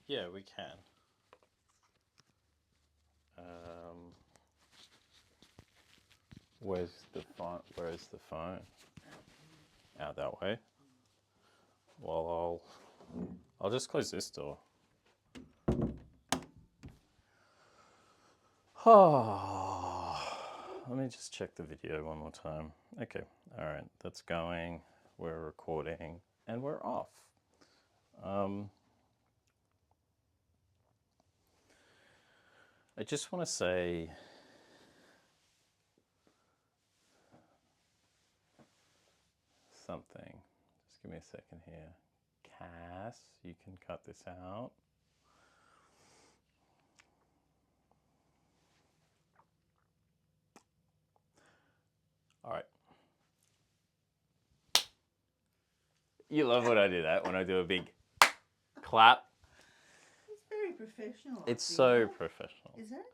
Yeah, we can. Where's the phone? Where is the phone? Out that way. Well, I'll just close this door. Oh, let me just check the video one more time. Okay, all right, that's going. We're recording, and we're off. I just want to say something. Just give me a second here. Cass, you can cut this out. All right. You love when I do that, when I do a big clap. It's very professional. It's so professional. Is it?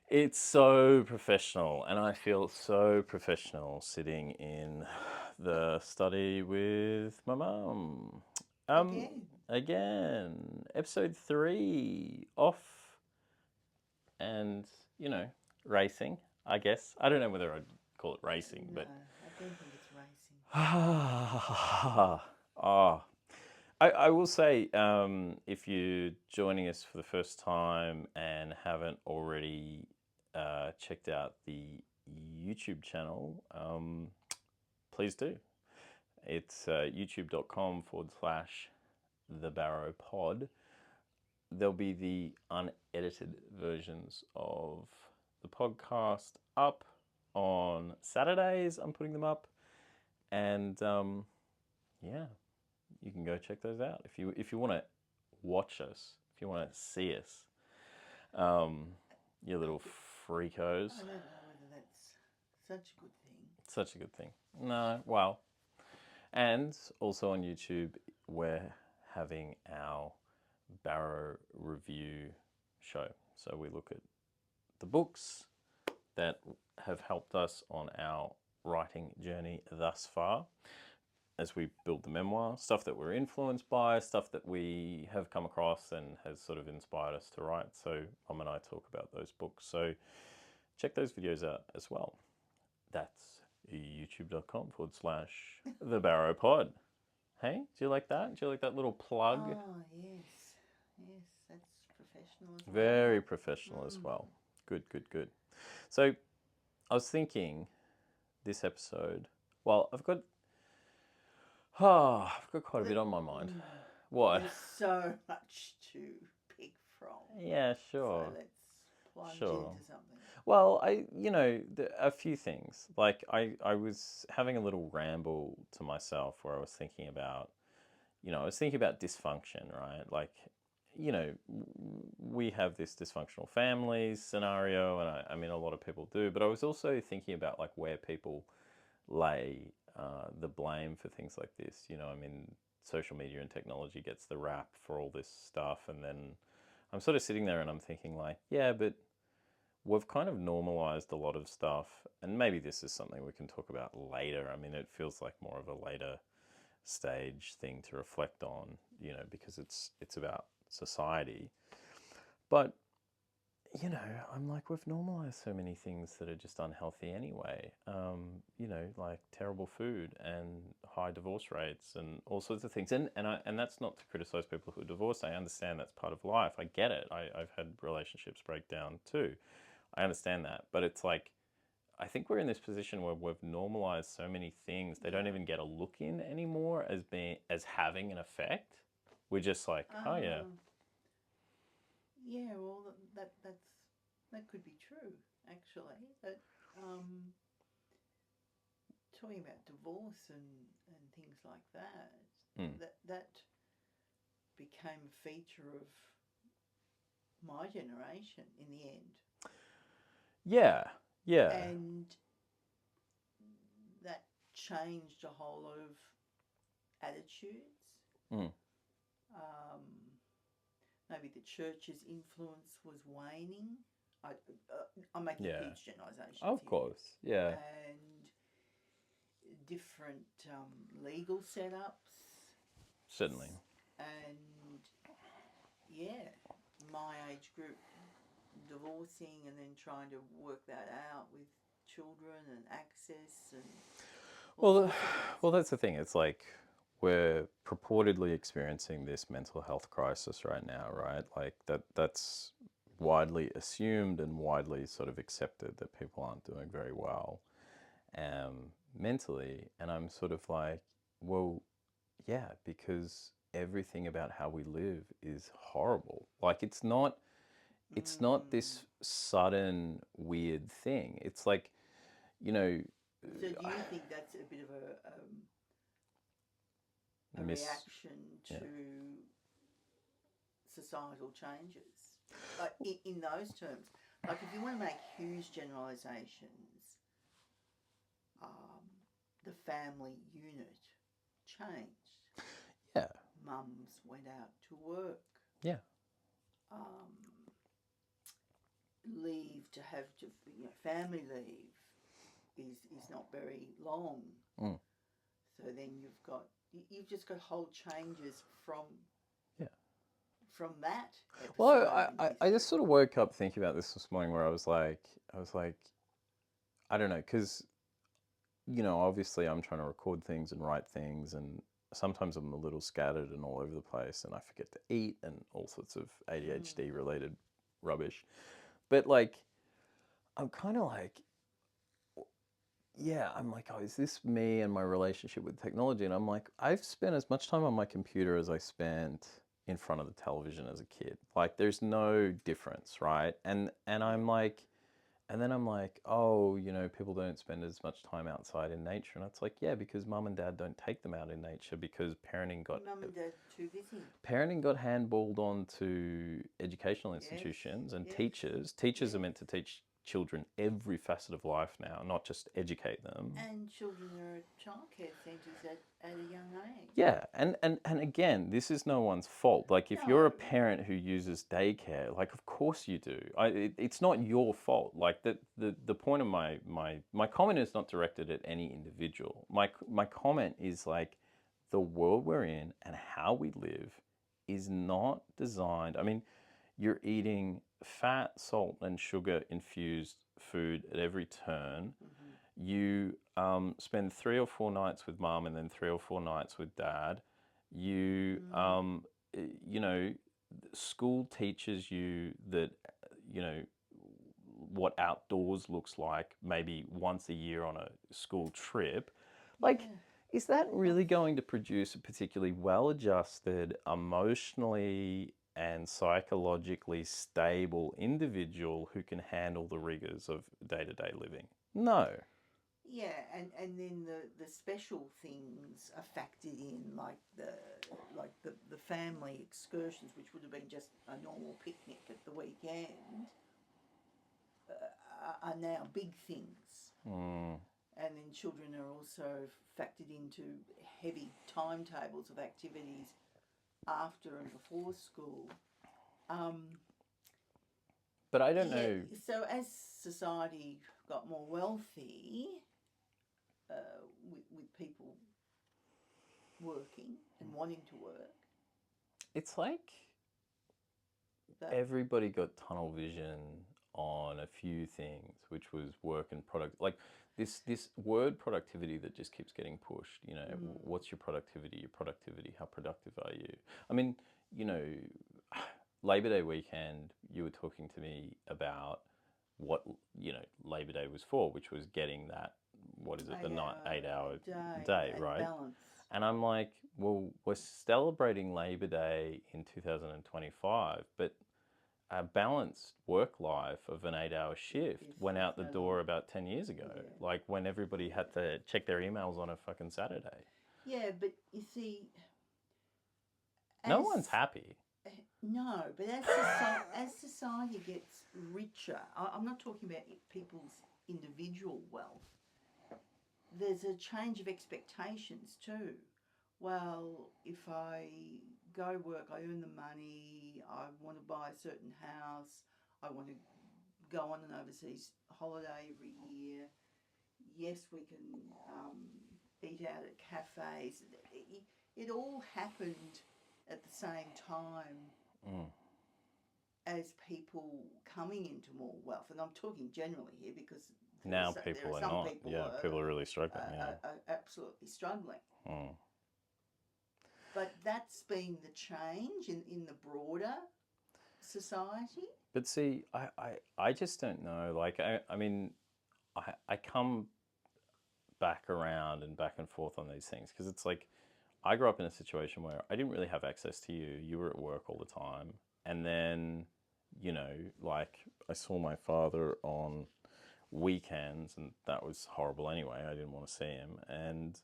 It's so professional, and I feel so professional sitting in the study with my mum. Again, episode 3, off and, racing, I guess. I don't know whether I'd call it racing, but... I don't think it's racing. I will say, if you're joining us for the first time and haven't already checked out the YouTube channel, please do. It's youtube.com/thebarrowpod. There'll be the unedited versions of the podcast up on Saturdays. I'm putting them up. And, yeah, you can go check those out. If you want to watch us, if you want to see us, you little freakos. I don't know whether that's such a good thing. Such a good thing. No, well. And also on YouTube, we're having our Barrow review show. So we look at the books that have helped us on our writing journey thus far as we build the memoir, stuff that we're influenced by, stuff that we have come across and has sort of inspired us to write. So Mum and I talk about those books. So check those videos out as well. That's youtube.com/thebarrowpod. Hey, do you like that? Do you like that little plug? Oh, yes. Yes, that's professional as well. Very professional as well. Good. So I was thinking this episode, well, I've got quite a bit on my mind. What? There's so much to pick from. Yeah, sure. So let's plunge into something. Well, a few things. Like I was having a little ramble to myself where I was thinking about, dysfunction, right? Like, we have this dysfunctional families scenario, and I mean, a lot of people do, but I was also thinking about like where people lay the blame for things like this. Social media and technology gets the rap for all this stuff, and then I'm sort of sitting there and I'm thinking like, yeah, but we've kind of normalized a lot of stuff, and maybe this is something we can talk about later. I mean, it feels like more of a later stage thing to reflect on, because it's about society. But, I'm like, we've normalized so many things that are just unhealthy anyway. Like terrible food and high divorce rates and all sorts of things. And that's not to criticize people who are divorced. I understand that's part of life. I get it. I've had relationships break down too. I understand that. But it's like, I think we're in this position where we've normalized so many things. They don't even get a look in anymore as having an effect. We're just like, oh yeah. Yeah, well, that could be true, actually. But talking about divorce and things like that, that became a feature of my generation in the end. Yeah. And that changed a whole lot of attitudes. Maybe the church's influence was waning. I'm making huge generalisations. Of course, yeah. And different legal setups. Certainly. And my age group divorcing and then trying to work that out with children and access and well, that's the thing. It's like we're purportedly experiencing this mental health crisis right now, right? Like that's widely assumed and widely sort of accepted that people aren't doing very well mentally. And I'm sort of like, well, yeah, because everything about how we live is horrible. Like it's not this sudden weird thing. It's like, you know. So do you think that's a bit of a reaction to societal changes? Like in those terms, like if you want to make huge generalisations, the family unit changed. Yeah. Mums went out to work. Yeah. Leave to have to, family leave is not very long. So then you've just got whole changes from that episode. Well, I just sort of woke up thinking about this morning where I was like, I don't know, because, obviously I'm trying to record things and write things, and sometimes I'm a little scattered and all over the place, and I forget to eat and all sorts of ADHD related rubbish. But like, I'm kind of like, I'm like, oh, is this me and my relationship with technology? And I'm like, I've spent as much time on my computer as I spent in front of the television as a kid. Like, there's no difference, right? And I'm like, and then I'm like, oh, people don't spend as much time outside in nature. And it's like, yeah, because mum and dad don't take them out in nature because parenting got... Mum and dad too busy. Parenting got handballed onto educational institutions and teachers. Teachers are meant to teach children every facet of life now, not just educate them. And children are at childcare centres at a young age. Yeah, and again, this is no one's fault. Like, if you're a parent who uses daycare, like, of course you do. It's not your fault. Like, the point of my comment is not directed at any individual. My comment is like, the world we're in and how we live is not designed. I mean, you're eating fat, salt, and sugar infused food at every turn. You spend 3 or 4 nights with mum and then 3 or 4 nights with dad. You, school teaches you that, what outdoors looks like maybe once a year on a school trip. Like, is that really going to produce a particularly well-adjusted, emotionally and psychologically stable individual who can handle the rigors of day-to-day living? No. Yeah, and then the special things are factored in, like the family excursions, which would have been just a normal picnic at the weekend, are now big things. And then children are also factored into heavy timetables of activities after and before school. But I don't know. So as society got more wealthy, with people working and wanting to work, it's like everybody got tunnel vision on a few things, which was work and product. Like this word productivity that just keeps getting pushed. What's your productivity? Your productivity. How productive are you? I mean, Labor Day weekend, you were talking to me about what Labor Day was for, which was getting that, what is it, the 8-hour day, right? Balance. And I'm like, well, we're celebrating Labor Day in 2025, but a balanced work life of an 8-hour shift went out the door about 10 years ago, like when everybody had to check their emails on a fucking Saturday. Yeah, but you see... No one's happy. No, but as society gets richer, I'm not talking about people's individual wealth, there's a change of expectations too. Well, if I go work, I earn the money, I want to buy a certain house, I want to go on an overseas holiday every year. Yes, we can eat out at cafes. It all happened at the same time as people coming into more wealth, and I'm talking generally here because now there people are are some not. people People are really struggling. are absolutely struggling. Mm. But that's been the change in the broader society. But see, I just don't know. Like, I mean, I come back around and back and forth on these things because it's like I grew up in a situation where I didn't really have access to you. You were at work all the time. And then, you know, like I saw my father on weekends and that was horrible anyway. I didn't want to see him. And,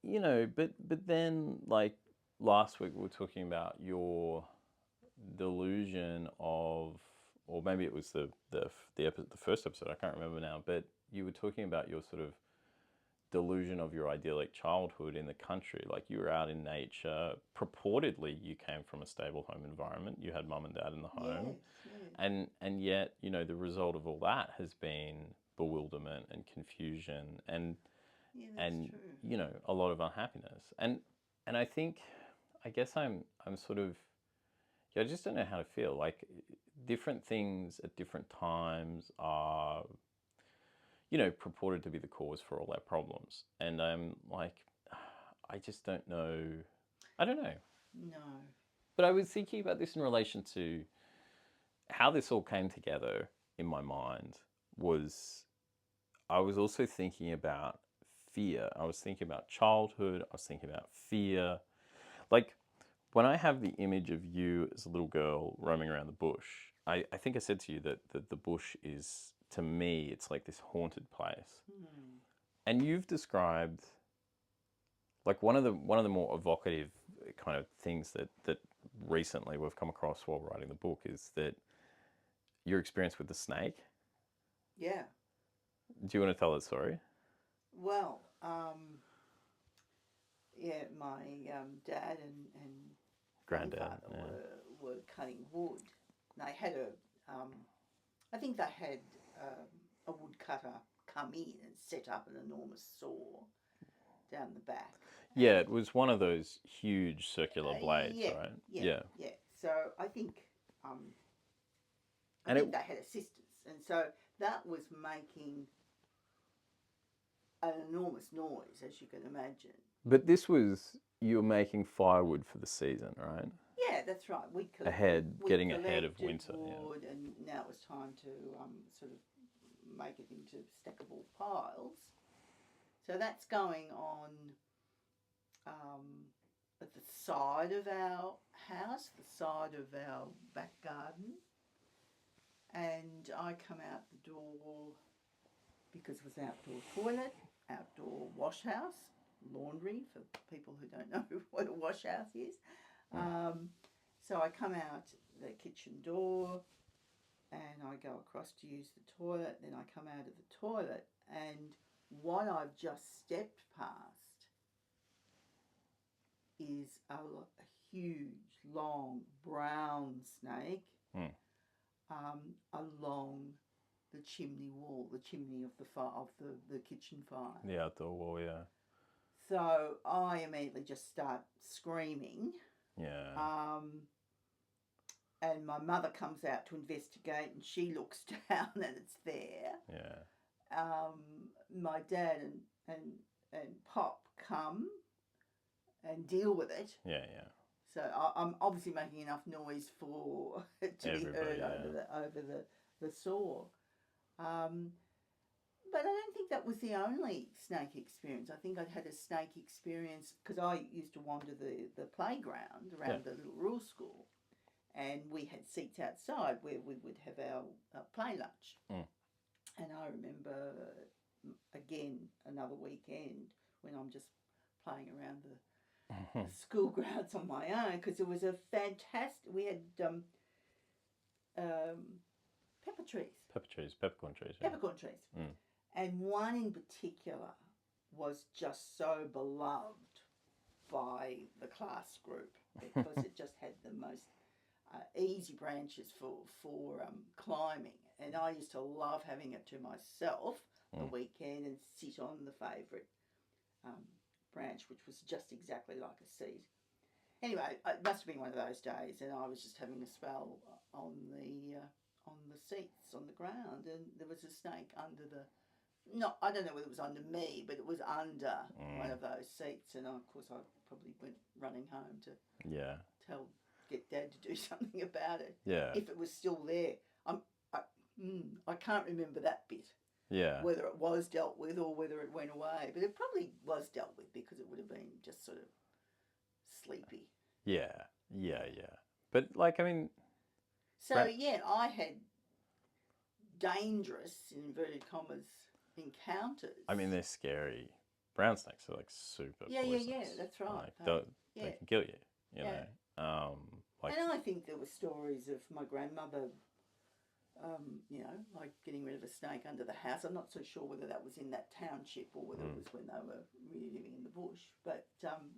you know, but then like last week we were talking about your delusion of, or maybe it was the first episode, I can't remember now, but you were talking about your sort of delusion of your idyllic childhood in the country. Like you were out in nature, purportedly you came from a stable home environment, you had mum and dad in the home, Yes. and yet, you know, the result of all that has been bewilderment and confusion and True. you know, a lot of unhappiness. And I think, I guess I'm sort of, I just don't know how to feel. Like different things at different times are, you know, purported to be the cause for all our problems. And I'm like, I just don't know. I don't know. No. But I was thinking about this in relation to how this all came together in my mind was I was also thinking about fear. I was thinking about childhood. I was thinking about fear. Like when I have the image of you as a little girl roaming around the bush, I think I said to you that the bush is, to me, it's like this haunted place. And you've described like one of the more evocative kind of things that recently we've come across while writing the book is that your experience with the snake. Yeah. Do you want to tell that story? Well, yeah, my dad and Granddad grandfather were cutting wood. They had I think they had a woodcutter come in and set up an enormous saw down the back. Yeah, it was one of those huge circular blades, right? Yeah. So I think they had assistants, and so that was making an enormous noise, as you can imagine. But this was, you were making firewood for the season, right? Yeah, that's right. Getting ahead of winter. Wood, and now it was time to sort of make it into stackable piles. So that's going on at the side of our house, the side of our back garden. And I come out the door because it was outdoor toilet, outdoor wash house, laundry for people who don't know what a wash house is. So I come out the kitchen door and I go across to use the toilet. Then I come out of the toilet and what I've just stepped past is a huge, long, brown snake along the chimney wall, the chimney of the kitchen fire. The outdoor wall, yeah. So I immediately just start screaming. Yeah. And my mother comes out to investigate, and she looks down, and it's there. Yeah. My dad and Pop come and deal with it. Yeah. So I'm obviously making enough noise for it to be heard over the saw. But I don't think that was the only snake experience. I think I'd had a snake experience because I used to wander the playground around the little rural school, and we had seats outside where we would have our play lunch. And I remember, again, another weekend when I'm just playing around the school grounds on my own, because it was a fantastic, we had Peppercorn trees. Yeah. Peppercorn trees. And one in particular was just so beloved by the class group because it just had the most easy branches for climbing. And I used to love having it to myself the weekend and sit on the favourite branch, which was just exactly like a seat. Anyway, it must have been one of those days, and I was just having a spell on the seats on the ground, and there was a snake under the. No, I don't know whether it was under me, but it was under one of those seats, and of course I probably went running home to get Dad to do something about it. Yeah. If it was still there, I can't remember that bit. Yeah. Whether it was dealt with or whether it went away, but it probably was dealt with because it would have been just sort of sleepy. Yeah. But like, I mean. So I had dangerous, in inverted commas, encounters. I mean, they're scary. Brown snakes are like super poisonous. Yeah, that's right. Like, they can kill you, you know. And I think there were stories of my grandmother, like getting rid of a snake under the house. I'm not so sure whether that was in that township or whether it was when they were really living in the bush. But,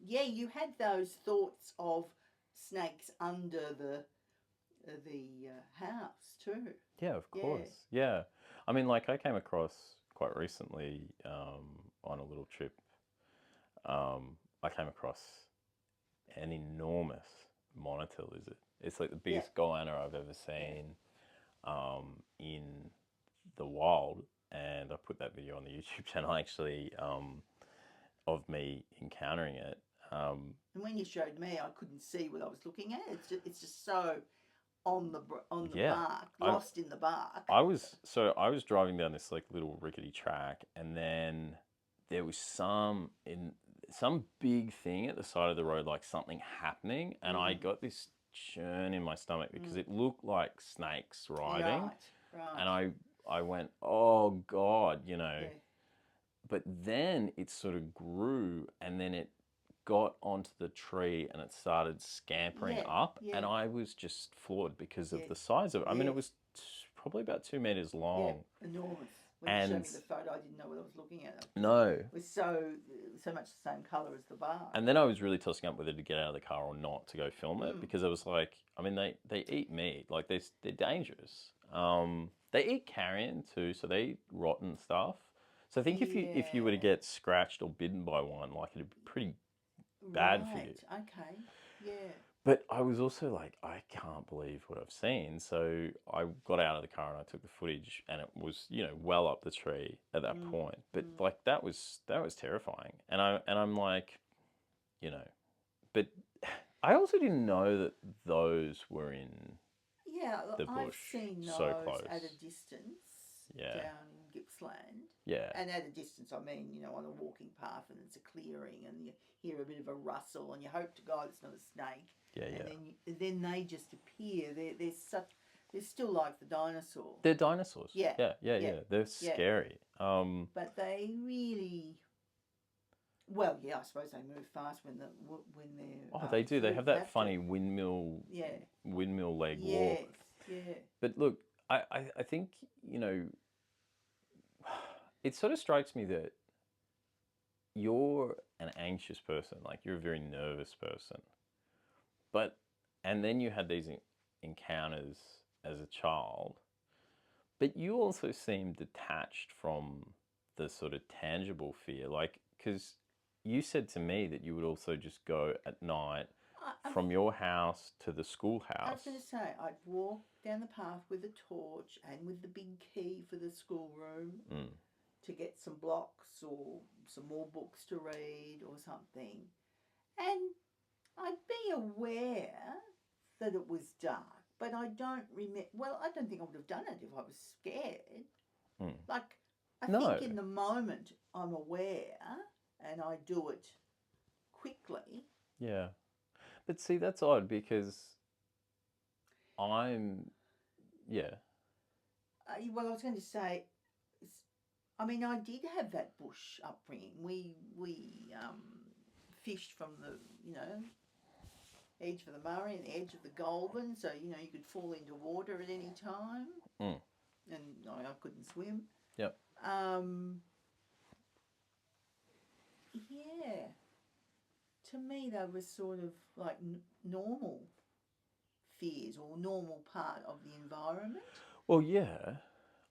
you had those thoughts of snakes under the house too. Yeah, of course. Yeah. I mean, like I came across quite recently on a little trip, I came across an enormous monitor lizard. It's like the biggest goanna I've ever seen in the wild, and I put that video on the YouTube channel actually of me encountering it. And when you showed me, I couldn't see what I was looking at. It's just so on the bark, lost in the bark. I was driving down this like little rickety track, and then there was some big thing at the side of the road, like something happening, and I got this churn in my stomach because it looked like snakes riding, right. and I went, oh God, you know. Yeah. But then it sort of grew, and then it got onto the tree and it started scampering up, and I was just floored because of the size of it. I mean, it was probably about 2 meters long. Yeah, enormous. When you showed me the photo, I didn't know what I was looking at. No. It was so much the same colour as the bark. And then I was really tossing up whether to get out of the car or not to go film it, because I was like, I mean, they eat meat. Like, they're dangerous. They eat carrion too, so they eat rotten stuff. So I think if you were to get scratched or bitten by one, like, it'd be pretty bad for you. Okay. Yeah. But I was also like, I can't believe what I've seen. So I got out of the car and I took the footage, and it was, well up the tree at that point. But like that was terrifying. And I'm like, but I also didn't know that those were in the bush. I've seen those so close. at a distance down Gippsland. Yeah. And at a distance, I mean, on a walking path, and it's a clearing, and you hear a bit of a rustle, and you hope to God it's not a snake. Yeah, and then they just appear. They're still like the dinosaur. They're dinosaurs. Yeah. They're scary. But they really, I suppose they move fast when they're. Oh, they do. They have that funny windmill leg walk. Yeah. But look, I think it sort of strikes me that you're an anxious person, like you're a very nervous person. And then you had these encounters as a child, but you also seem detached from the sort of tangible fear, like, because you said to me that you would also just go at night from your house to the schoolhouse. I was going to say, I'd walk down the path with a torch and with the big key for the schoolroom to get some blocks or some more books to read or something. And I'd be aware that it was dark, but I don't remember. Well, I don't think I would have done it if I was scared. Like, I think in the moment I'm aware and I do it quickly. Yeah. But see, that's odd because I was going to say, I mean, I did have that bush upbringing. We fished from the, edge of the Murray and the edge of the Goulburn, so, you could fall into water at any time. And I couldn't swim. Yep. To me, they were sort of like normal fears or normal part of the environment. Well, yeah.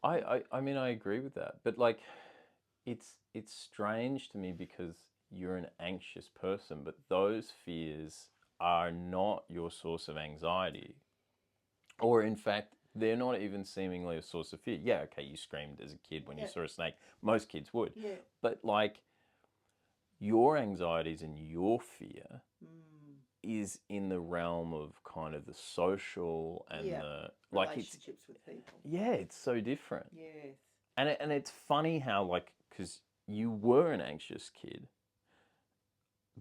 I mean, I agree with that. But, like, it's strange to me because you're an anxious person, but those fears are not your source of anxiety, or in fact, they're not even seemingly a source of fear. Yeah, okay, you screamed as a kid when you saw a snake. Most kids would. Yeah. But like, your anxieties and your fear is in the realm of kind of the social and the like relationships with people. Yeah, it's so different. Yes. And it's funny how, like, because you were an anxious kid,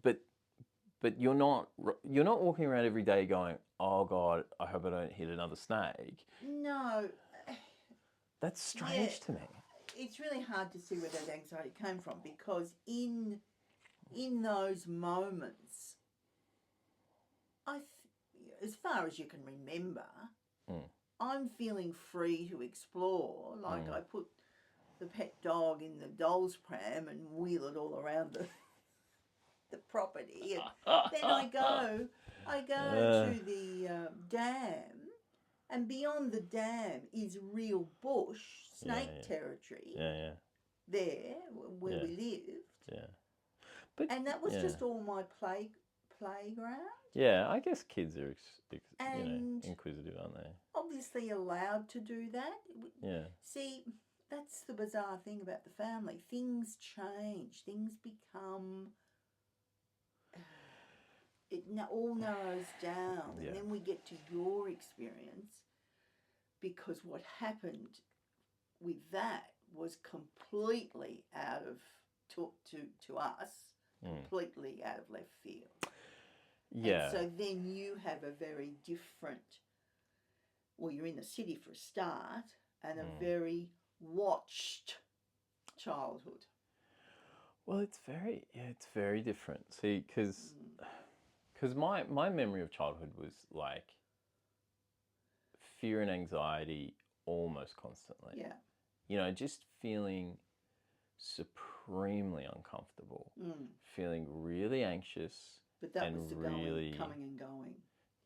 but you're not walking around every day going, oh God, I hope I don't hit another snake. No. That's strange to me. It's really hard to see where that anxiety came from, because in those moments, as far as you can remember, I'm feeling free to explore. Like I put the pet dog in the doll's pram and wheel it all around the property, and then I go to the dam, and beyond the dam is real bush, snake territory. Yeah. There where we lived. But and that was just all my playground. Yeah, I guess kids are inquisitive, aren't they? Obviously allowed to do that. Yeah. See, that's the bizarre thing about the family. Things change. Things become... It all narrows down. And then we get to your experience, because what happened with that was completely out of, to us, completely out of left field. Yeah. And so then you have a very different, well, you're in the city for a start, and a very watched childhood. Well, it's very different. See, because my memory of childhood was like fear and anxiety almost constantly. Yeah. You know, just feeling supremely uncomfortable, feeling really anxious. But that was really coming and going.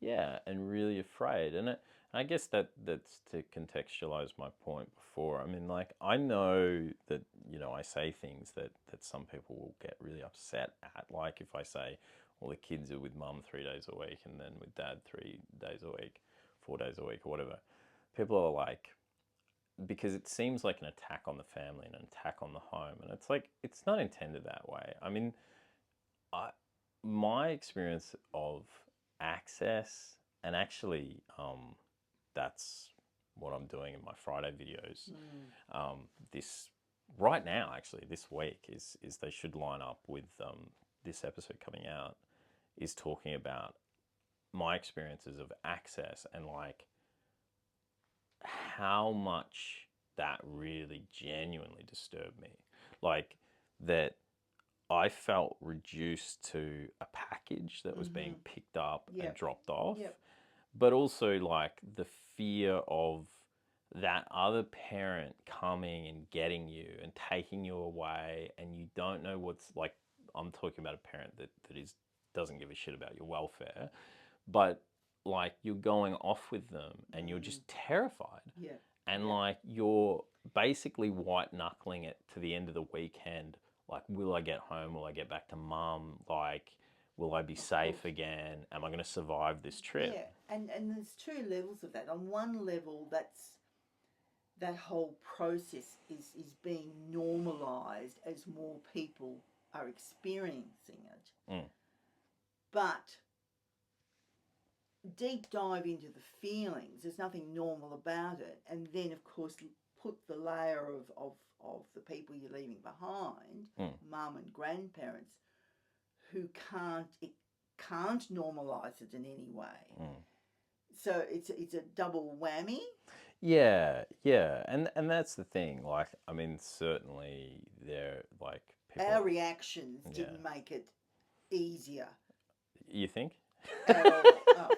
Yeah, and really afraid. And I guess that's to contextualize my point before. I mean, like, I know that, you know, I say things that some people will get really upset at. Like if I say, well, the kids are with mum 3 days a week and then with dad 3 days a week, 4 days a week or whatever. People are like, because it seems like an attack on the family and an attack on the home. And it's like, it's not intended that way. I mean, my experience of access, and actually that's what I'm doing in my Friday videos. This right now, actually, this week is they should line up with this episode coming out, is talking about my experiences of access and like how much that really genuinely disturbed me. Like that I felt reduced to a package that was being picked up and dropped off, but also like the fear of that other parent coming and getting you and taking you away, and you don't know what's like. I'm talking about a parent that doesn't give a shit about your welfare, but like you're going off with them and you're just terrified. Yeah. And like you're basically white knuckling it to the end of the weekend. Like, will I get home? Will I get back to mum? Like, will I be safe again? Am I going to survive this trip? Yeah, and there's two levels of that. On one level, that whole process is being normalised as more people are experiencing it. But deep dive into the feelings, there's nothing normal about it. And then, of course, put the layer of the people you're leaving behind, mum and grandparents, who can't normalise it in any way. So it's a double whammy. Yeah, and that's the thing. Like, I mean, certainly they're like people. Our reactions didn't make it easier. You think? At all.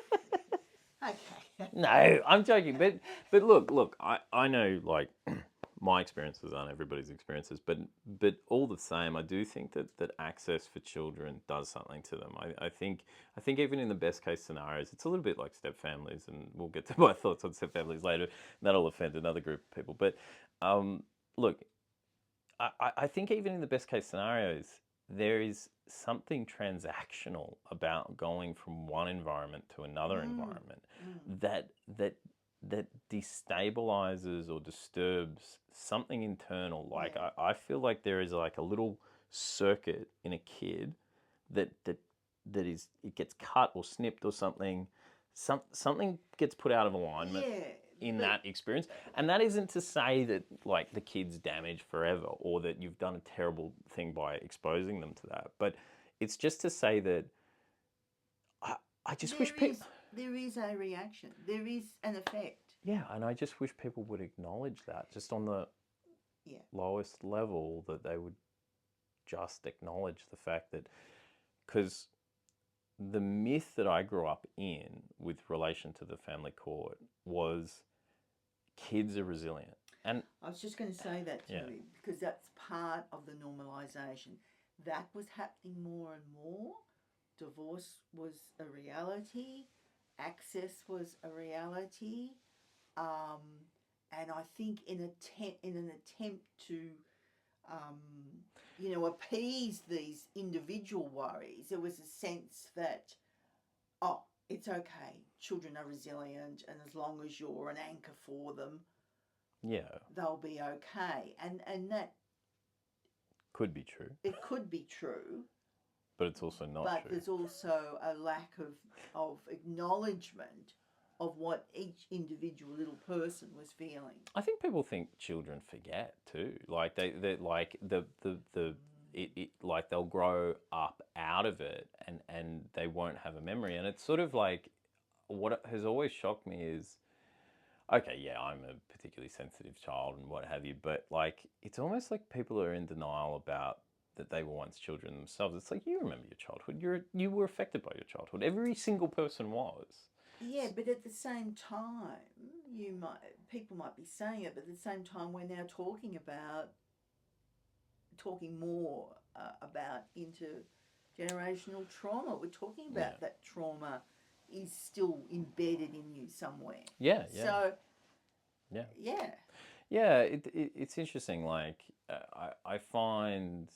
Okay. No, I'm joking. But look, I know like my experiences aren't everybody's experiences, but all the same, I do think that access for children does something to them. I think even in the best case scenarios, it's a little bit like step families, and we'll get to my thoughts on step families later. That'll offend another group of people. But look, I think even in the best case scenarios, there is something transactional about going from one environment to another environment that destabilizes or disturbs something internal. Like I feel like there is like a little circuit in a kid that is, it gets cut or snipped or something. Something gets put out of alignment in that experience. And that isn't to say that like the kid's damaged forever or that you've done a terrible thing by exposing them to that. But it's just to say that I just wish people... There is a reaction. There is an effect. Yeah, and I just wish people would acknowledge that just on the lowest level, that they would just acknowledge the fact that... Because the myth that I grew up in with relation to the family court was kids are resilient. And I was just going to say that to you, because that's part of the normalisation. That was happening more and more. Divorce was a reality. Access was a reality. And I think in an attempt to appease these individual worries, there was a sense that, it's okay, children are resilient, and as long as you're an anchor for them, they'll be okay. And that could be true. It could be true. But it's also not true. But there's also a lack of acknowledgement of what each individual little person was feeling. I think people think children forget too. Like they like like they'll grow up out of it and they won't have a memory. And it's sort of like, what has always shocked me is, okay, yeah, I'm a particularly sensitive child and what have you, but like it's almost like people are in denial about that they were once children themselves. It's like, you remember your childhood. You were affected by your childhood. Every single person was. Yeah, but at the same time, people might be saying it, but at the same time, we're now talking more about intergenerational trauma. We're talking about that trauma is still embedded in you somewhere. Yeah. So. Yeah, it's interesting. Like I find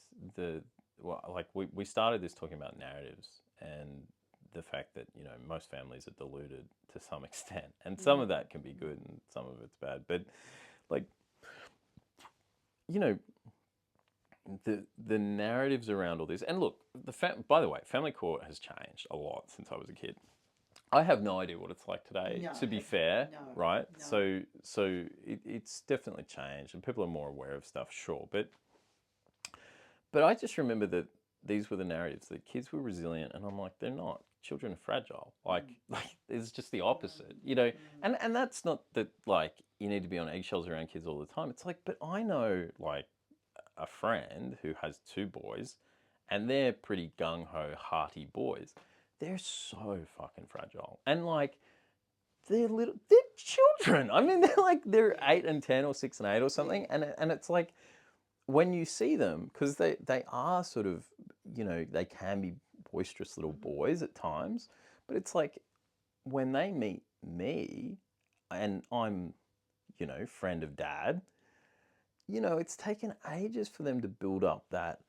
we started this talking about narratives and the fact that most families are deluded to some extent, and some of that can be good and some of it's bad. But like the narratives around all this, and look, by the way, family court has changed a lot since I was a kid. I have no idea what it's like today, to be fair, right? No. So it's definitely changed, and people are more aware of stuff, sure. But I just remember that these were the narratives, that kids were resilient, and I'm like, they're not. Children are fragile. Like it's just the opposite, And that's not that, like, you need to be on eggshells around kids all the time. It's like, but I know, like, a friend who has 2 boys, and they're pretty gung-ho, hearty boys. They're so fucking fragile. And like, they're children. I mean, they're 8 and 10 or 6 and 8 or something. And it's like, when you see them, because they are sort of, they can be boisterous little boys at times, but it's like, when they meet me and I'm, friend of dad, it's taken ages for them to build up that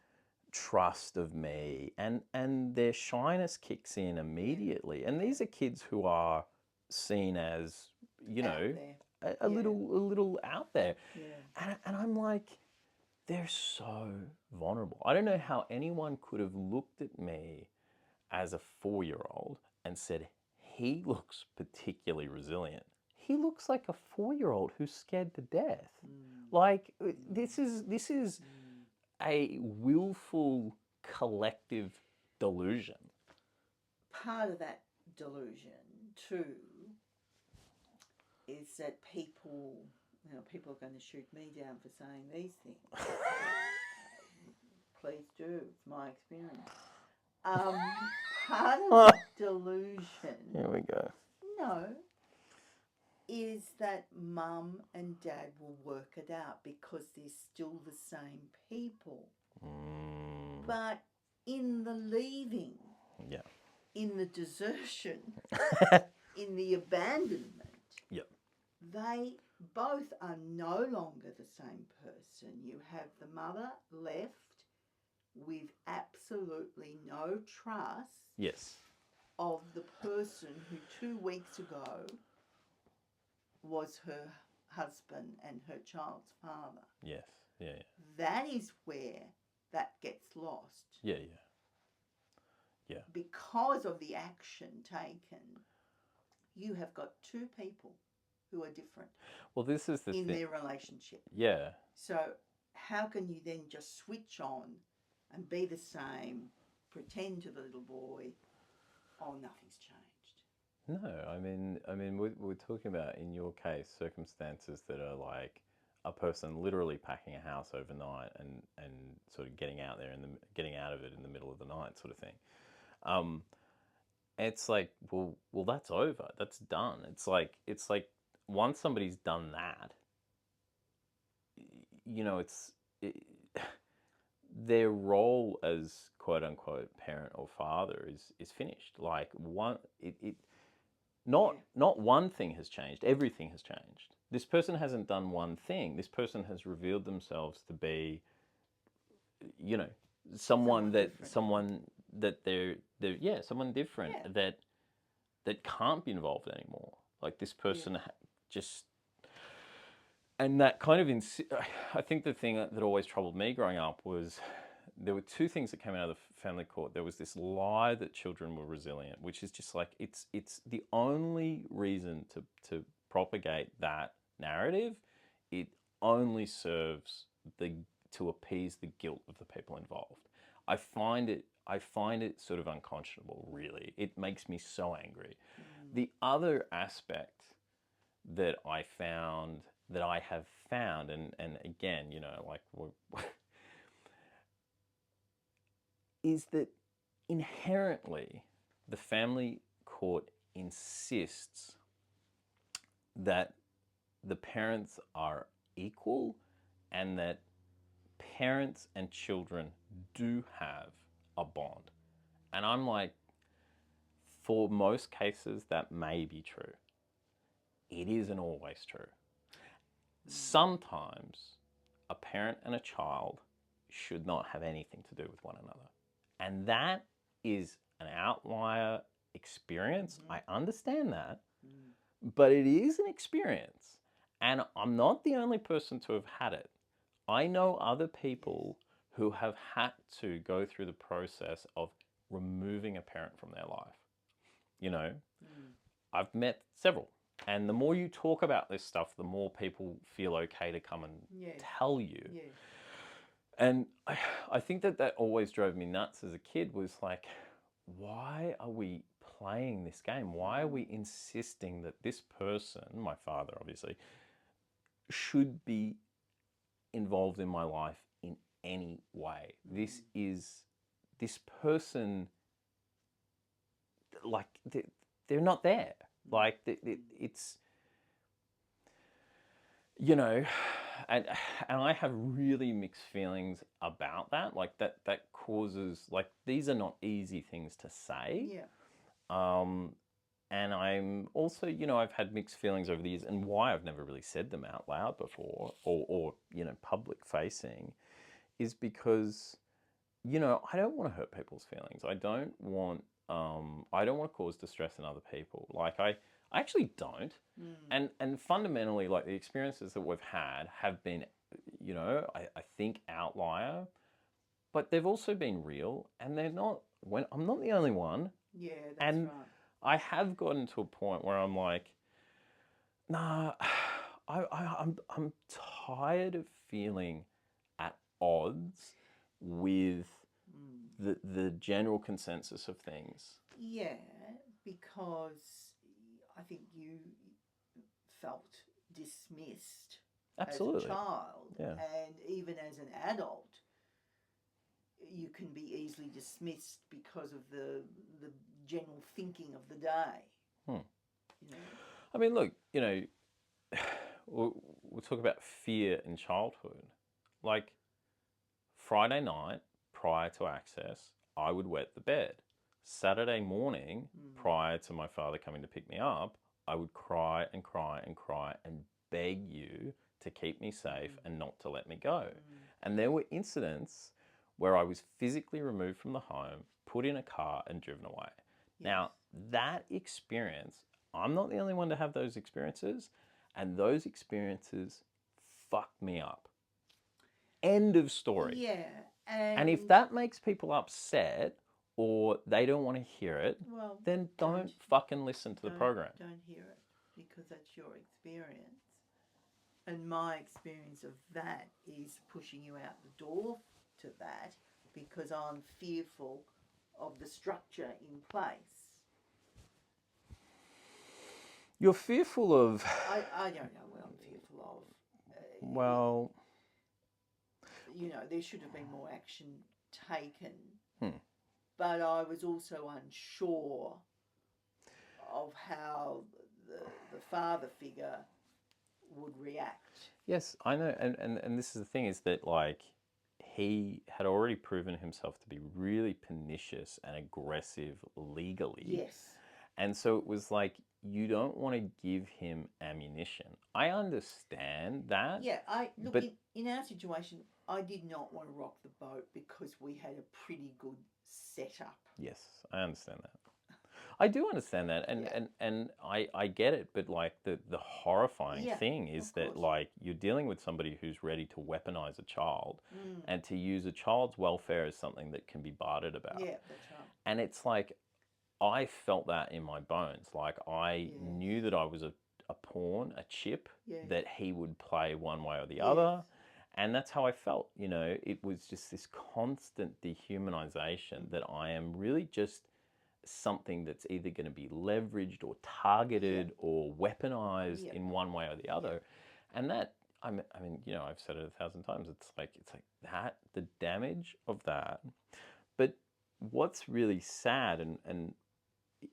trust of me, and their shyness kicks in immediately. And these are kids who are seen as, a little out there. Yeah. And I'm like, they're so vulnerable. I don't know how anyone could have looked at me as a 4-year-old and said, he looks particularly resilient. He looks like a 4-year-old who's scared to death. Like, this is a willful collective delusion. Part of that delusion too is that people are going to shoot me down for saying these things. Please do. It's my experience. Part of the delusion. Here we go. No. Is that mum and dad will work it out because they're still the same people. But in the leaving, in the desertion, in the abandonment, they both are no longer the same person. You have the mother left with absolutely no trust Yes. of the person who 2 weeks ago was her husband and her child's father. Yes. Yeah. That is where that gets lost. Yeah. Because of the action taken, you have got 2 people who are different. Well, this is the in thing. their relationship. Yeah. So how can you then just switch on and be the same, pretend to the little boy, oh, nothing's changed? No, I mean, we're talking about, in your case, circumstances that are like a person literally packing a house overnight and sort of getting out there and getting out of it in the middle of the night, sort of thing. It's like, well, that's over. That's done. It's like once somebody's done that, you know, their role as quote unquote parent or father is finished. Like not one thing has changed. Everything has changed. This person hasn't done one thing. This person has revealed themselves to be, you know, someone different, that can't be involved anymore. Like this person just, and that kind of, I think the thing that always troubled me growing up was there were 2 things that came out of the family court. There was this lie that children were resilient, which is just like, it's the only reason to propagate that narrative. It only serves to appease the guilt of the people involved. I find it sort of unconscionable, really. It makes me so angry. The other aspect that I have found, and again, you know, like, is that inherently the family court insists that the parents are equal and that parents and children do have a bond. And I'm like, for most cases, that may be true. It isn't always true. Sometimes a parent and a child should not have anything to do with one another. And that is an outlier experience. I understand that. But it is an experience. And I'm not the only person to have had it. I know other people who have had to go through the process of removing a parent from their life. You know, I've met several. And the more you talk about this stuff, the more people feel okay to come and tell you. Yeah. And I think that always drove me nuts as a kid, was like, why are we playing this game? Why are we insisting that this person, my father obviously, should be involved in my life in any way? This person, like, they're not there. Like, it's, you know, and I have really mixed feelings about that. Like, that causes, like, these are not easy things to say. Yeah. And I'm also, you know, I've had mixed feelings over the years, and why I've never really said them out loud before, or you know, public facing, is because, you know, I don't want to hurt people's feelings. I don't want to cause distress in other people. Like, I actually don't. And fundamentally, like, the experiences that we've had have been, you know, I think outlier, but they've also been real, and they're not, I'm not the only one. Yeah, that's right. I have gotten to a point where I'm like, nah, I'm tired of feeling at odds with the general consensus of things. Yeah, because I think you felt dismissed Absolutely. as a child, yeah. And even as an adult, you can be easily dismissed because of the general thinking of the day. You know? I mean, look, you know, we'll talk about fear in childhood. Like, Friday night, prior to access, I would wet the bed. Saturday morning, prior to my father coming to pick me up, I would cry and cry and cry and beg you to keep me safe and not to let me go. And there were incidents where I was physically removed from the home, put in a car and driven away. Yes. Now, that experience, I'm not the only one to have those experiences, and those experiences fucked me up. End of story. Yeah. And if that makes people upset or they don't want to hear it, well, then don't fucking listen to the program. Don't hear it, because that's your experience. And my experience of that is pushing you out the door to that, because I'm fearful of the structure in place. You're fearful of... I don't know what I'm fearful of. Well... You know, there should have been more action taken. But I was also unsure of how the father figure would react. Yes, I know. And this is the thing, is that, like, he had already proven himself to be really pernicious and aggressive legally. Yes. And so it was like, you don't want to give him ammunition. I understand that. Yeah, look, in our situation, I did not want to rock the boat because we had a pretty good setup. Yes, I understand that. I do understand that, and I get it, but like the horrifying thing is that, like, you're dealing with somebody who's ready to weaponize a child and to use a child's welfare as something that can be bartered about. Yeah, that's right. And it's like, I felt that in my bones. Like, I knew that I was a pawn, a chip, that he would play one way or the other. And that's how I felt, you know. It was just this constant dehumanization that I am really just something that's either going to be leveraged or targeted or weaponized in one way or the other. And that, I mean, you know, I've said it 1,000 times. It's like that, the damage of that. But what's really sad, and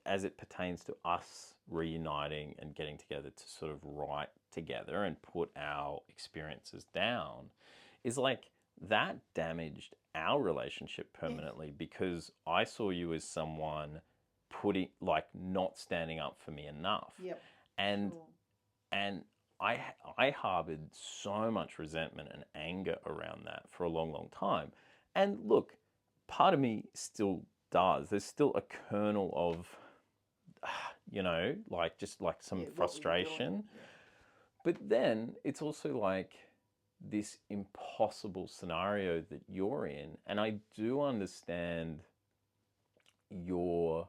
as it pertains to us reuniting and getting together to sort of write together and put our experiences down, is like, that damaged our relationship permanently, because I saw you as someone not standing up for me enough. And I harbored so much resentment and anger around that for a long, long time. And look, part of me still does. There's still a kernel of, you know, like, just like some frustration. But then it's also like this impossible scenario that you're in. And I do understand your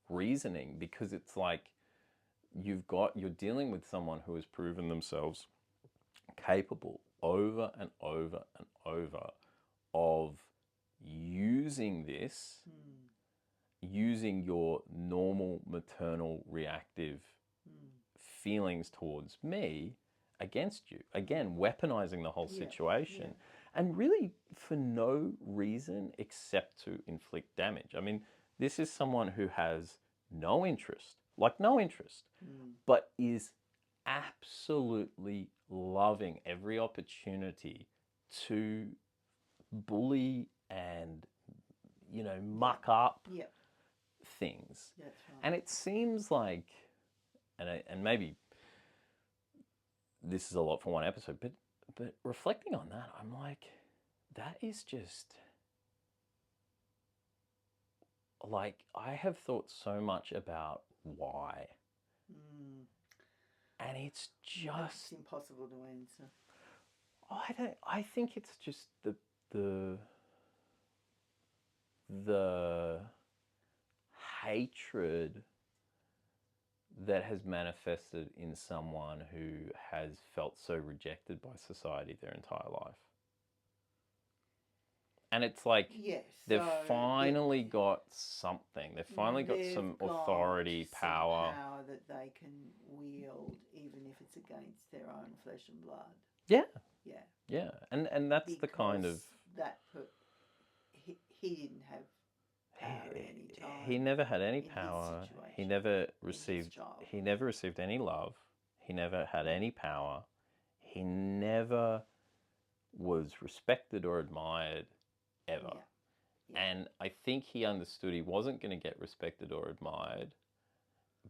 reasoning, because it's like, you're dealing with someone who has proven themselves capable over and over and over of using this, using your normal maternal reactive feelings towards me against you. Again, weaponizing the whole situation. And really for no reason except to inflict damage. I mean, this is someone who has no interest, but is absolutely loving every opportunity to bully and, you know, muck up things. That's right. And it seems like, and maybe this is a lot for one episode, but reflecting on that, I'm like, that is just, like, I have thought so much about why. And it's just... It's impossible to answer. I think it's just the hatred that has manifested in someone who has felt so rejected by society their entire life. And it's like, they've finally got something. They've finally got some authority, power. Power that they can wield, even if it's against their own flesh and blood. Yeah. Yeah. Yeah. And that's because the kind of... He didn't have power at any time. He never had any power. He never received any love. He never had any power. He never was respected or admired ever. And I think he understood he wasn't going to get respected or admired,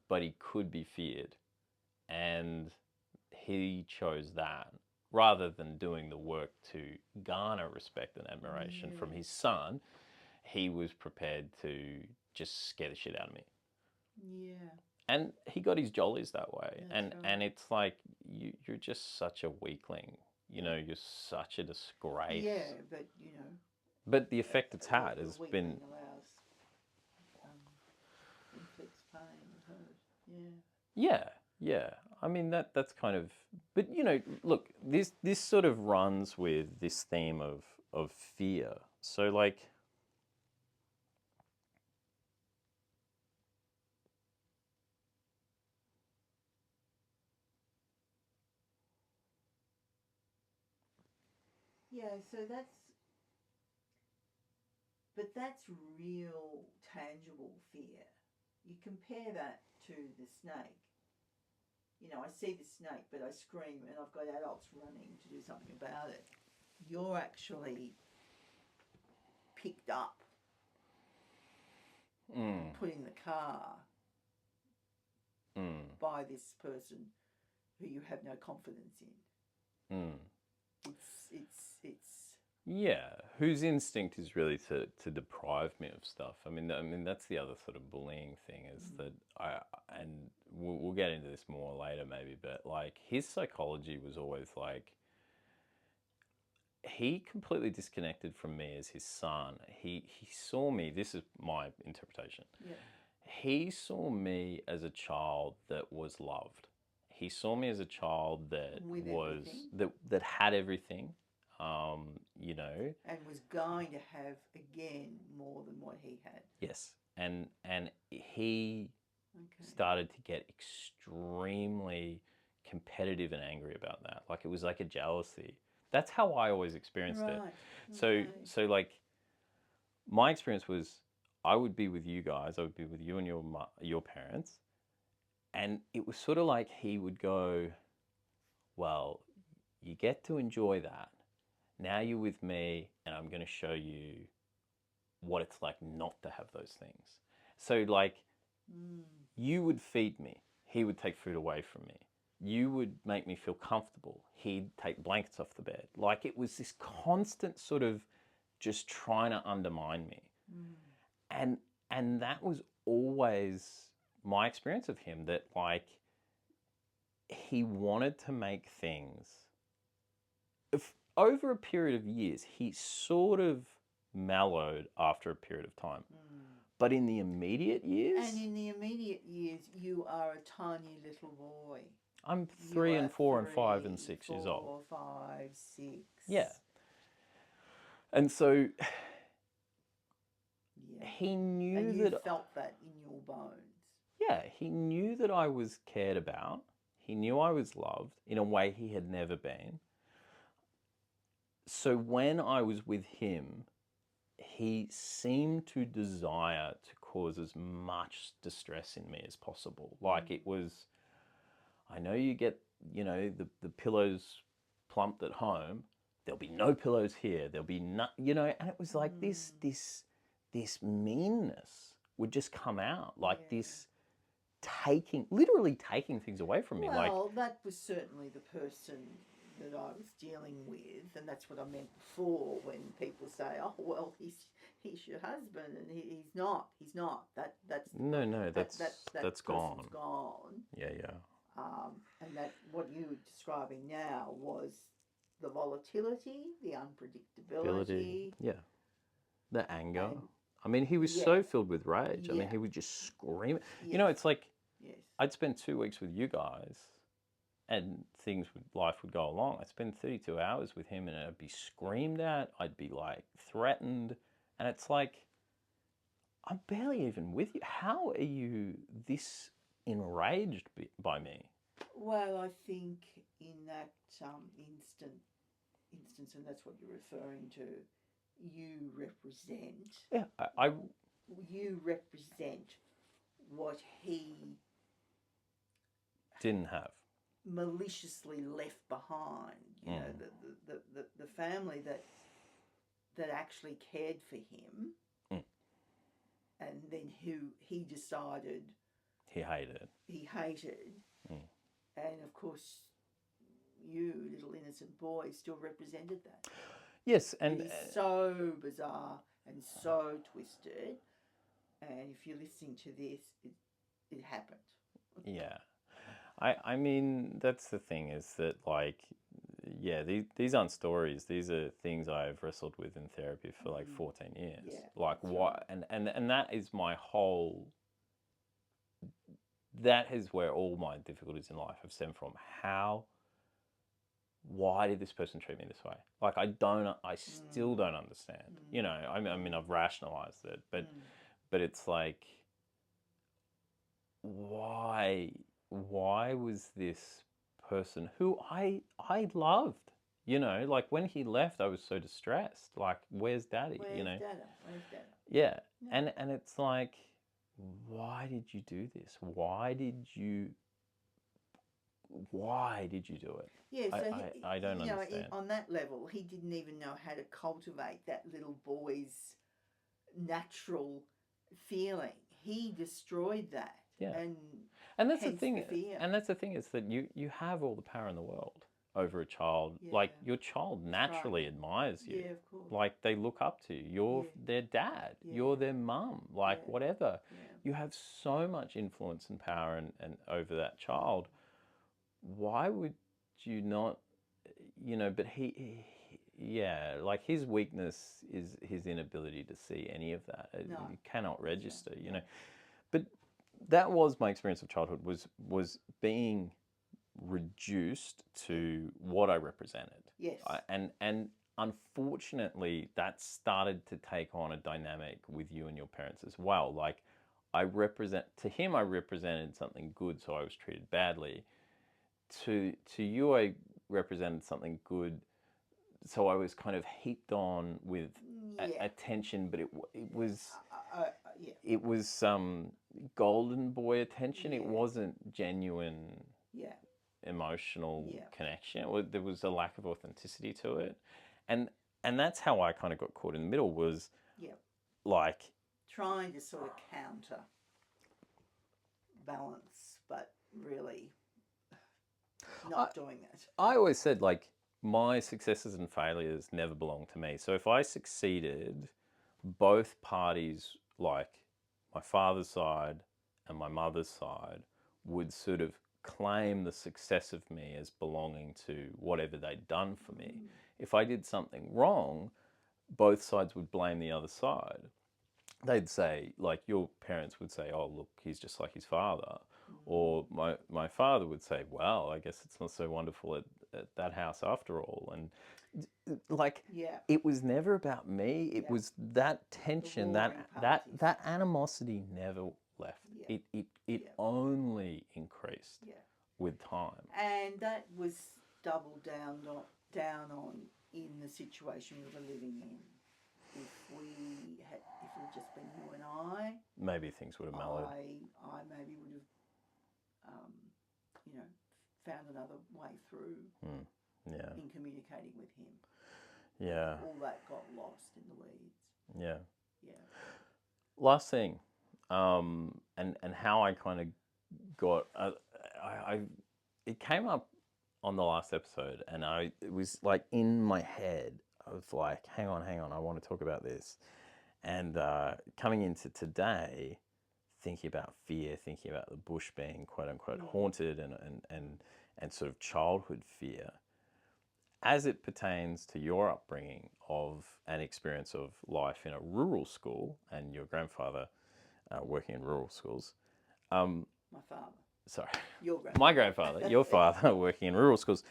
but he could be feared. And he chose that rather than doing the work to garner respect and admiration from his son, he was prepared to just scare the shit out of me. Yeah. And he got his jollies that way. That's And it's like, you're just such a weakling. You're such a disgrace. Yeah, but, But the effect it's had has been... allows inflicts pain and hurt. Yeah, yeah. I mean, that's kind of... But, look, this sort of runs with this theme of fear. So, like... Yeah, so that's real, tangible fear. You compare that to the snake. I see the snake, but I scream and I've got adults running to do something about it. You're actually picked up, put in the car by this person who you have no confidence in. It's Yeah, whose instinct is really to deprive me of stuff. I mean that's the other sort of bullying thing is that and we'll get into this more later maybe, but like his psychology was always like he completely disconnected from me as his son. He saw me. This is my interpretation. Yeah. He saw me as a child that was loved. He saw me as a child that that had everything. And was going to have again more than what he had. Yes, and he started to get extremely competitive and angry about that. Like it was like a jealousy. That's how I always experienced it. So like my experience was I would be with you guys. I would be with you and your parents, and it was sort of like he would go, "Well, you get to enjoy that. Now you're with me, and I'm going to show you what it's like not to have those things." So, like, you would feed me. He would take food away from me. You would make me feel comfortable. He'd take blankets off the bed. Like, it was this constant sort of just trying to undermine me. And that was always my experience of him, that, like, he wanted to make things... Over a period of years, he sort of mellowed after a period of time. But in the immediate years... And in the immediate years, you are a tiny little boy. I'm 3 and 4 and 5 and 6 years old. 4, 5, 6. Yeah. And so he knew and that... you felt that in your bones. Yeah, he knew that I was cared about. He knew I was loved in a way he had never been. So when I was with him, he seemed to desire to cause as much distress in me as possible. Like it was, I know you get, the pillows plumped at home. There'll be no pillows here. There'll be no, and it was like this meanness would just come out, like this literally taking things away from me. Well, that was certainly the person that I was dealing with, and that's what I meant before when people say, "Oh, well, he's your husband," and he's not. That's gone. Gone. Yeah. And that what you were describing now was the volatility, the unpredictability. Yeah. The anger. I mean, he was so filled with rage. I mean, he would just scream. Yes. It's like I'd spend 2 weeks with you guys, and life would go along. I'd spend 32 hours with him, and I'd be screamed at. I'd be like threatened, and it's like I'm barely even with you. How are you this enraged by me? Well, I think in that instance, and that's what you're referring to, you represent. Yeah, You represent what he didn't have. Maliciously left behind. The family that actually cared for him, and then who he decided he hated. and of course you, little innocent boy, still represented that. Yes, and it's so bizarre and so twisted. And if you're listening to this, it happened. Yeah. I mean, that's the thing, is that, like, yeah, these aren't stories. These are things I've wrestled with in therapy for like 14 years. Yeah, like, what, right. And that is my whole, that is where all my difficulties in life have stemmed from. Why did this person treat me this way? Like, I still don't understand. You know, I mean, I've rationalized it, but it's like, why was this person who I loved, you know, like, when he left, I was so distressed. Like, where's Daddy? You know, Where's Dada? yeah. And it's like, why did you do this? Why did you do it? Yeah, so I don't understand. On that level, he didn't even know how to cultivate that little boy's natural feeling. He destroyed that. Yeah. And that's the thing. And that's the thing, is that you have all the power in the world over a child. Yeah. Like, your child naturally admires you. Yeah, of course. Like, they look up to you. You're their dad. Yeah. You're their mum. Like, whatever. Yeah. You have so much influence and power and over that child. Why would you not, you know, but he like, his weakness is his inability to see any of that. No. You cannot register, you know. But that was my experience of childhood, was being reduced to what I represented. Yes. And unfortunately, that started to take on a dynamic with you and your parents as well. Like, to him, I represented something good, so I was treated badly. To you, I represented something good, so I was kind of heaped on with attention, but it was it was golden boy attention. It wasn't genuine emotional connection. There was a lack of authenticity to it, and that's how I kind of got caught in the middle, was like trying to sort of counter balance, but really not doing that. I always said, like, my successes and failures never belong to me. So if I succeeded, both parties, like my father's side and my mother's side, would sort of claim the success of me as belonging to whatever they'd done for me. If I did something wrong, both sides would blame the other side. They'd say, like, your parents would say, oh, look, he's just like his father. Or my father would say, well, I guess it's not so wonderful at that house after all. And, like, it was never about me. It was that tension, that animosity never left. It only increased with time. And that was doubled down on in the situation we were living in. If it had just been you and I, maybe things would have mellowed. I maybe would have, found another way through in communicating with him. Yeah. All that got lost in the weeds. Yeah. Yeah. Last thing, and how I kind of got, it came up on the last episode, and it was like in my head. I was like, hang on, I want to talk about this. And coming into today, thinking about fear, thinking about the bush being quote unquote haunted, and sort of childhood fear, as it pertains to your upbringing of an experience of life in a rural school, and your grandfather working in rural schools. My father. Sorry. Your grandfather. My grandfather, your father working in rural schools.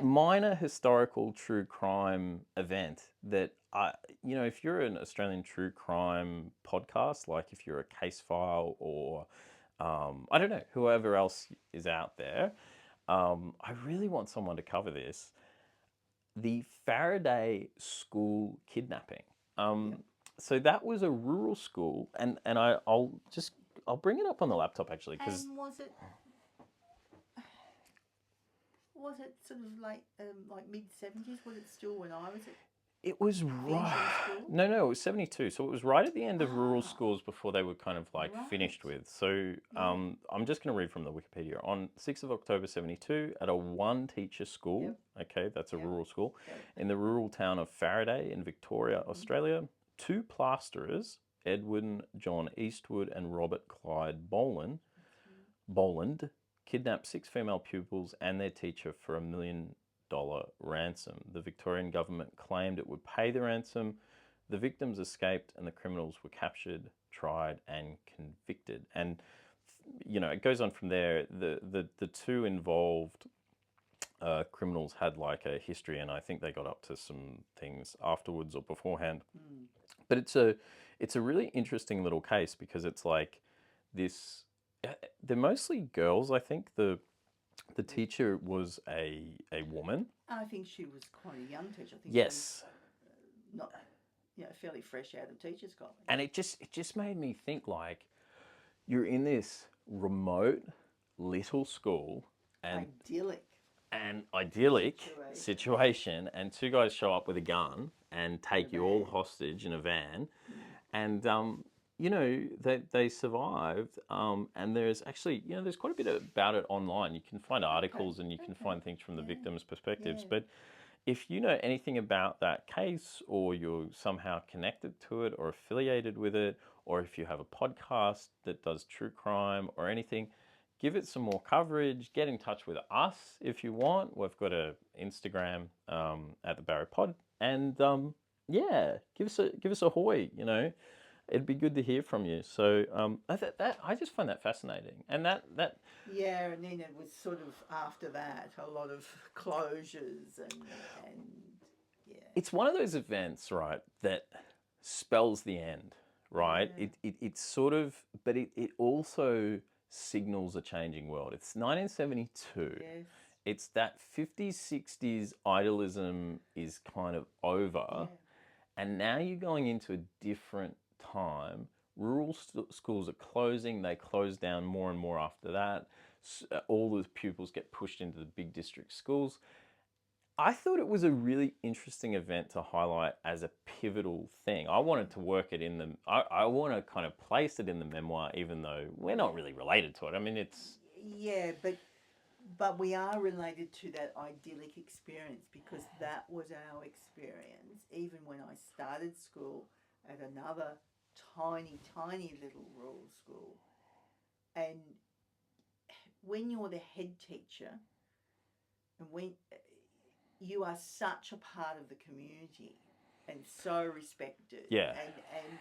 Minor historical true crime event that if you're an Australian true crime podcast, like if you're a Case File or I don't know, whoever else is out there, I really want someone to cover this. The Faraday School kidnapping. So that was a rural school, and I'll bring it up on the laptop actually, because was it sort of like mid-70s? Was it still when I was It was right. No, it was 72. So it was right at the end of rural schools before they were kind of like finished with. So I'm just going to read from the Wikipedia. On 6th of October 72, at a one-teacher school, okay, that's a rural school, in the rural town of Faraday in Victoria, Australia, 2 plasterers, Edwin John Eastwood and Robert Clyde Boland, kidnapped 6 female pupils and their teacher for $1 million ransom. The Victorian government claimed it would pay the ransom. The victims escaped and the criminals were captured, tried and convicted. And you know, it goes on from there. The 2 involved criminals had like a history, and I think they got up to some things afterwards or beforehand. But it's a really interesting little case because it's like this. They're mostly girls, I think. The teacher was a woman. I think she was quite a young teacher. I think yes. She was, not, fairly fresh out of teachers' college. And it just made me think like you're in this remote little school and idyllic situation, and 2 guys show up with a gun and take you all hostage in a van, and you know, they survived, and there's actually, you know, there's quite a bit about it online. You can find articles and you can find things from the victims' perspectives. But if you know anything about that case, or you're somehow connected to it or affiliated with it, or if you have a podcast that does true crime or anything, give it some more coverage. Get in touch with us if you want. We've got an Instagram at the Barrow Pod, and give us a hoy, you know. It'd be good to hear from you. So I just find that fascinating, and that and then it was sort of after that a lot of closures and it's one of those events, right, that spells the end, right? It's sort of, but it also signals a changing world. It's 1972. Yes. It's that 50s, 60s idealism is kind of over, and now you're going into a different time. Rural schools are closing. They close down more and more after that. All the pupils get pushed into the big district schools. I thought it was a really interesting event to highlight as a pivotal thing. I wanted to work it in the... I want to kind of place it in the memoir, even though we're not really related to it. I mean, it's... Yeah, but we are related to that idyllic experience, because that was our experience, even when I started school at another tiny little rural school. And when you're the head teacher, and when you are such a part of the community and so respected, and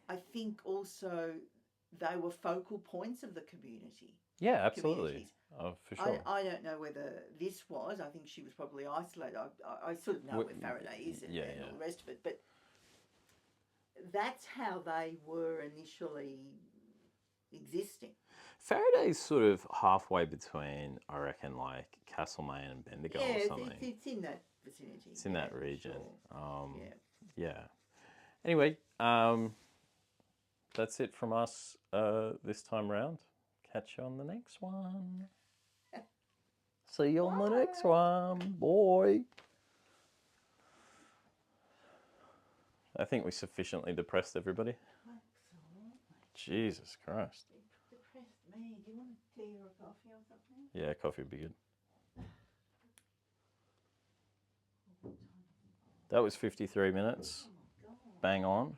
I think also they were focal points of the community. Yeah, absolutely. Oh, for sure. I don't know whether this was. I think she was probably isolated. I sort of know where Faraday is and all the rest of it, but that's how they were initially existing. Faraday's sort of halfway between, I reckon, like Castlemaine and Bendigo or something. It's in that vicinity. It's in that region. Sure. Anyway, that's it from us this time round. Catch you on the next one. See you on the next one, boy. I think we sufficiently depressed everybody. Absolutely. Jesus Christ. Depressed me. Do you want a tea or a coffee or something? Yeah, coffee would be good. That was 53 minutes. Oh my God. Bang on.